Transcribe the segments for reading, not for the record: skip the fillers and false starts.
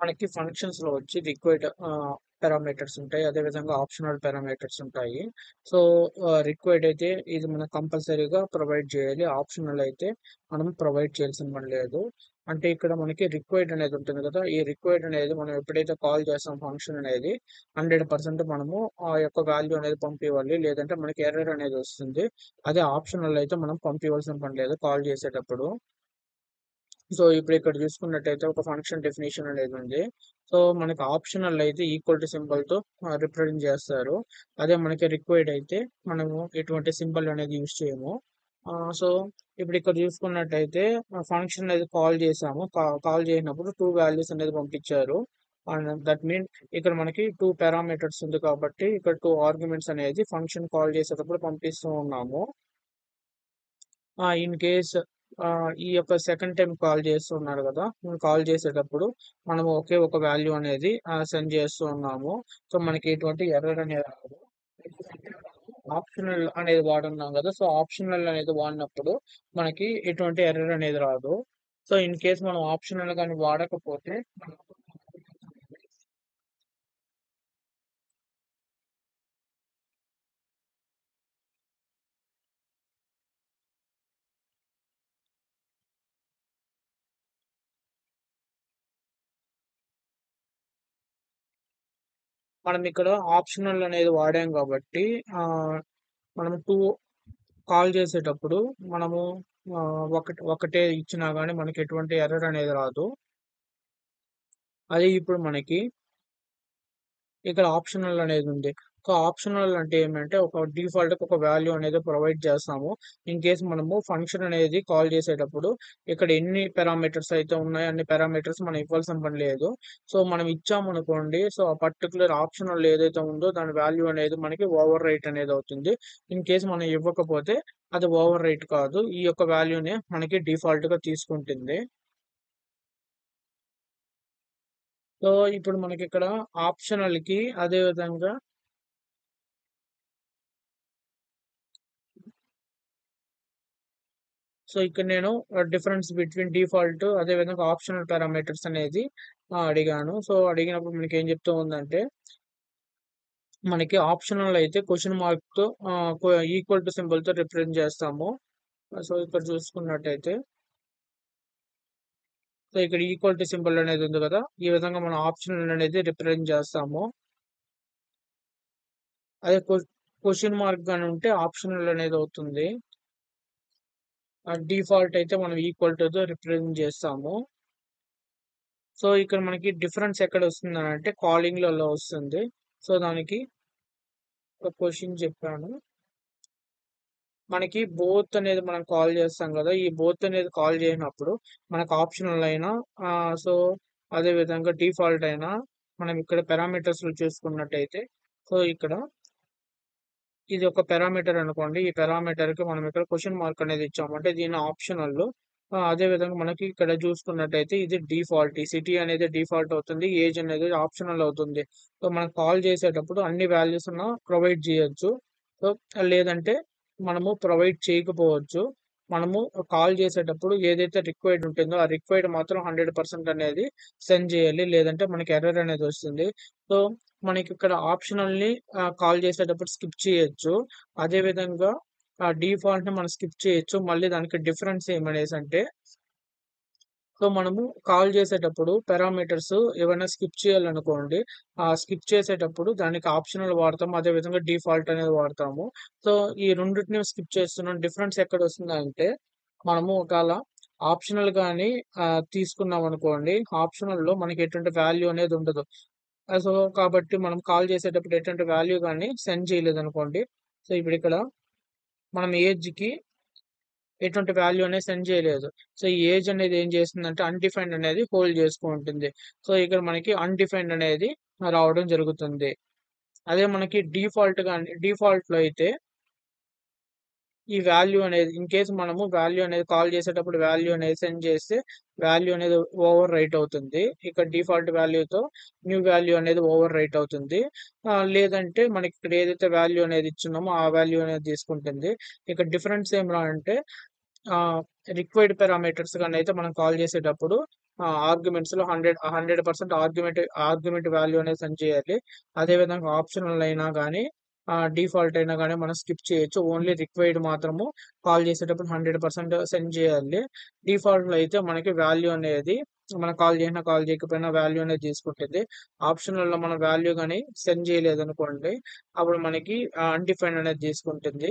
మనకి ఫంక్షన్స్‌లో వచ్చి రిక్వైర్డ్ పారామీటర్స్ ఉంటాయి. అదేవిధంగా ఆప్షనల్ పారామీటర్స్ ఉంటాయి. సో, రిక్వైర్డ్ అయితే ఇది మనం కంపల్సరీగా ప్రొవైడ్ చేయాలి. ఆప్షనల్ అయితే మనం ప్రొవైడ్ చేయాల్సిన పని లేదు. అంటే ఇక్కడ మనకి రిక్వైర్డ్ అనేది ఉంటుంది కదా! ఈ రిక్వైర్డ్ అనేది మనం ఎప్పుడైతే కాల్ చేస్తాం ఫంక్షన్ అనేది 100% మనము ఆ యొక్క వాల్యూ అనేది పంపివ్వాలి. లేదంటే మనకి ఎర్రర్ అనేది వస్తుంది. అదే ఆప్షనల్ అయితే మనం పంపివ్వాల్సిన పని లేదు కాల్ చేసేటప్పుడు. సో, ఇప్పుడు ఇక్కడ చూసుకున్నట్టయితే ఒక ఫంక్షన్ డెఫినిషన్ అనేది ఉంది. సో, మనకి ఆప్షనల్ అయితే ఈక్వల్ టు సింబల్‌తో రిప్రజెంట్ చేస్తారు. అదే మనకి రిక్వైర్డ్ అయితే మనము ఎటువంటి సింబల్ అనేది యూజ్ చేయము. సో, ఇప్పుడు ఇక్కడ చూసుకున్నట్టయితే ఫంక్షన్ అనేది కాల్ చేసాము. కాల్ చేసినప్పుడు 2 వాల్యూస్ అనేది పంపించారు. అండ్ దట్ మీన్ ఇక్కడ మనకి 2 పారామీటర్స్ ఉంది కాబట్టి ఇక్కడ 2 ఆర్గ్యుమెంట్స్ అనేది ఫంక్షన్ కాల్ చేసేటప్పుడు పంపిస్తూ ఉన్నాము. ఇన్ కేస్ ఈ యొక్క సెకండ్ టైమ్ కాల్ చేస్తున్నారు కదా! కాల్ చేసేటప్పుడు మనము ఒకే ఒక వాల్యూ అనేది సెండ్ చేస్తూ ఉన్నాము. సో, మనకి ఎటువంటి ఎర్రర్ అనేది రాదు. ఎందుకంటే ఆప్షనల్ అనేది వాడున్నాం కదా! సో, ఆప్షనల్ అనేది వాడినప్పుడు మనకి ఎటువంటి ఎర్రర్ అనేది రాదు. సో, ఇన్ కేస్ మనం ఆప్షనల్ గాని వాడకపోతే మనం ఇక్కడ ఆప్షనల్ అనేది వాడాం కాబట్టి మనం 2 కాల్ చేసేటప్పుడు మనము ఒకటే ఇచ్చినా గాని మనకి ఎటువంటి ఎర్రర్ అనేది రాదు. అదే ఇప్పుడు మనకి ఇక్కడ ఆప్షనల్ అనేది ఉంది. సో, ఆప్షనల్ అంటే ఏమంటే ఒక డిఫాల్ట్‌గా ఒక వాల్యూ అనేది ప్రొవైడ్ చేస్తాము. ఇన్ కేస్ మనము ఫంక్షన్ అనేది కాల్ చేసేటప్పుడు ఇక్కడ ఎన్ని పారామీటర్స్ అయితే ఉన్నాయో అన్ని పారామీటర్స్ మనం ఇవ్వాల్సిన పని లేదు. సో, మనం ఇచ్చామనుకోండి. సో, ఆ పర్టిక్యులర్ ఆప్షనల్ ఏదైతే ఉందో దాని వాల్యూ అనేది మనకి ఓవర్ రైట్ అనేది అవుతుంది. ఇన్ కేస్ మనం ఇవ్వకపోతే అది ఓవర్ రైట్ కాదు. ఈ యొక్క వాల్యూనే మనకి డిఫాల్ట్‌గా తీసుకుంటుంది. సో, ఇప్పుడు మనకిక్కడ ఆప్షనల్‌కి అదే విధంగా సో, ఇక్కడ నేను డిఫరెన్స్ బిట్వీన్ డిఫాల్ట్ అదే విధంగా ఆప్షనల్ పారామీటర్స్ అనేది అడిగాను. సో, అడిగినప్పుడు మనకేం చెప్తూ ఉందంటే, మనకి ఆప్షనల్ అయితే క్వెషన్ మార్క్‌తో ఈక్వల్ టు సింబల్‌తో రిప్రజెంట్ చేస్తాము. సో, ఇక్కడ చూసుకున్నట్టయితే, సో, ఇక్కడ ఈక్వల్ టు సింబల్ అనేది ఉంది కదా! ఈ విధంగా మనం ఆప్షనల్ అనేది రిప్రజెంట్ చేస్తాము. అదే క్వెషన్ మార్క్ గాని ఉంటే ఆప్షనల్ అనేది అవుతుంది. డిఫాల్ట్ అయితే మనం ఈక్వల్ టుతో రిప్రజెంట్ చేస్తాము. సో, ఇక్కడ మనకి డిఫరెన్స్ ఎక్కడొస్తుందనంటే కాలింగ్‌లలో వస్తుంది. సో, దానికి ఒక క్వెషన్ చెప్పాను. మనకి బోత్ అనేది మనం కాల్ చేస్తాం గదా! ఈ బోత్ అనేది కాల్ చేయనప్పుడు మనకు ఆప్షనల్ అయినా సో, అదే విధంగా డిఫాల్ట్ అయినా మనం ఇక్కడ పారామీటర్స్‌లో చూసుకున్నట్టయితే సో, ఇక్కడ ఇది ఒక పారామీటర్ అనుకోండి. ఈ పారామీటర్‌కి మనం ఇక్కడ క్వెషన్ మార్క్ అనేది ఇచ్చాము. అంటే దీని ఆప్షనల్. అదే విధంగా మనకి ఇక్కడ చూసుకున్నట్టయితే ఇది డిఫాల్ట్. ఈ సిటీ అనేది డిఫాల్ట్ అవుతుంది. ఏజ్ అనేది ఆప్షనల్ అవుతుంది. సో, మనం కాల్ చేసేటప్పుడు అన్ని వాల్యూస్‌ను ప్రొవైడ్ చేయొచ్చు. సో, లేదంటే మనము ప్రొవైడ్ చేయకపోవచ్చు. మనము కాల్ చేసేటప్పుడు ఏదైతే రిక్వైర్డ్ ఉంటుందో, ఆ రిక్వైర్డ్ మాత్రం 100% అనేది సెండ్ చేయాలి. లేదంటే మనకి ఎర్రర్ అనేది వస్తుంది. సో, మనకిక్కడ ఆప్షనల్‌ని కాల్ చేసేటప్పుడు స్కిప్ చేయొచ్చు. అదే విధంగా డిఫాల్ట్‌ని మనం స్కిప్ చేయొచ్చు. మళ్ళీ దానికి డిఫరెన్స్ ఏమనేసంటే, సో, మనము కాల్ చేసేటప్పుడు పారామీటర్స్ ఏవైనా స్కిప్ చేయాలనుకోండి. స్కిప్ చేసేటప్పుడు దానికి ఆప్షనల్ వాడతాము. అదే విధంగా డిఫాల్ట్ అనేది వాడతాము. సో, ఈ రెండిటిని స్కిప్ చేస్తున్నాం. డిఫరెన్స్ ఎక్కడొస్తుందంటే, మనము ఒకాళ ఆప్షనల్ గాని తీసుకున్నామనుకోండి. ఆప్షనల్‌లో మనకి ఎటువంటి వాల్యూ అనేది ఉండదు. సో, కాబట్టి మనం కాల్ చేసేటప్పుడు ఎటువంటి వాల్యూ గాని సెండ్ చేయలేదనుకోండి. సో, ఇప్పుడిక్కడ మనం ఏజ్‌కి ఎటువంటి వాల్యూ అనేది సెండ్ చేయలేదు. సో, ఈ ఏజ్ అనేది ఏం చేస్తుందంటే అన్‌డిఫైన్డ్ అనేది హోల్డ్ చేసుకుంటుంది. సో, ఇక్కడ మనకి అన్‌డిఫైన్డ్ అనేది రావడం జరుగుతుంది. అదే మనకి డిఫాల్ట్‌లో అయితే ఈ వాల్యూ అనేది ఇన్‌కేస్ మనము వాల్యూ అనేది కాల్ చేసేటప్పుడు వాల్యూ అనేది సెండ్ చేస్తే వాల్యూ అనేది ఓవర్ రైట్ అవుతుంది. ఇక్కడ డిఫాల్ట్ వాల్యూతో న్యూ వాల్యూ అనేది ఓవర్ రైట్ అవుతుంది. లేదంటే మనకి ఇక్కడ ఏదైతే వాల్యూ అనేది ఇచ్చున్నామో ఆ వాల్యూ అనేది తీసుకుంటుంది. ఇక్కడ డిఫరెన్స్ ఏమిరా అంటే రిక్వైర్డ్ పారామీటర్స్ గానైతే మనం కాల్ చేసేటప్పుడు ఆర్గ్యుమెంట్స్ లో 100% ఆర్గ్యుమెంట్ వాల్యూ అనేది సెండ్ చేయాలి. అదే విధంగా ఆప్షనల్ అయినా కానీ డిఫాల్ట్ అయినా కానీ మనం స్కిప్ చేయొచ్చు. ఓన్లీ రిక్వైర్డ్ మాత్రము కాల్ చేసేటప్పుడు 100% సెండ్ చేయాలి. డిఫాల్ట్ లో అయితే మనకి వాల్యూ అనేది మనం కాల్ చేసినా కాల్ చేయకపోయినా వాల్యూ అనేది తీసుకుంటుంది. ఆప్షనల్ లో మనం వాల్యూ కానీ సెండ్ చేయలేదు అనుకోండి, అప్పుడు మనకి అన్డిఫైన్డ్ అనేది తీసుకుంటుంది.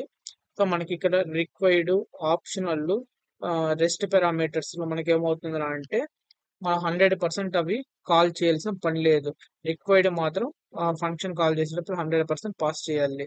సో మనకి ఇక్కడ రిక్వైర్డ్, ఆప్షనల్, రెస్ట్ పారామీటర్స్ లో మనకి ఏమవుతుంది అంటే మనం 100% అవి కాల్ చేయాల్సిన పని లేదు. రిక్వైర్డ్ మాత్రం ఫంక్షన్ కాల్ చేసేటప్పుడు 100% పాస్ చేయాలి.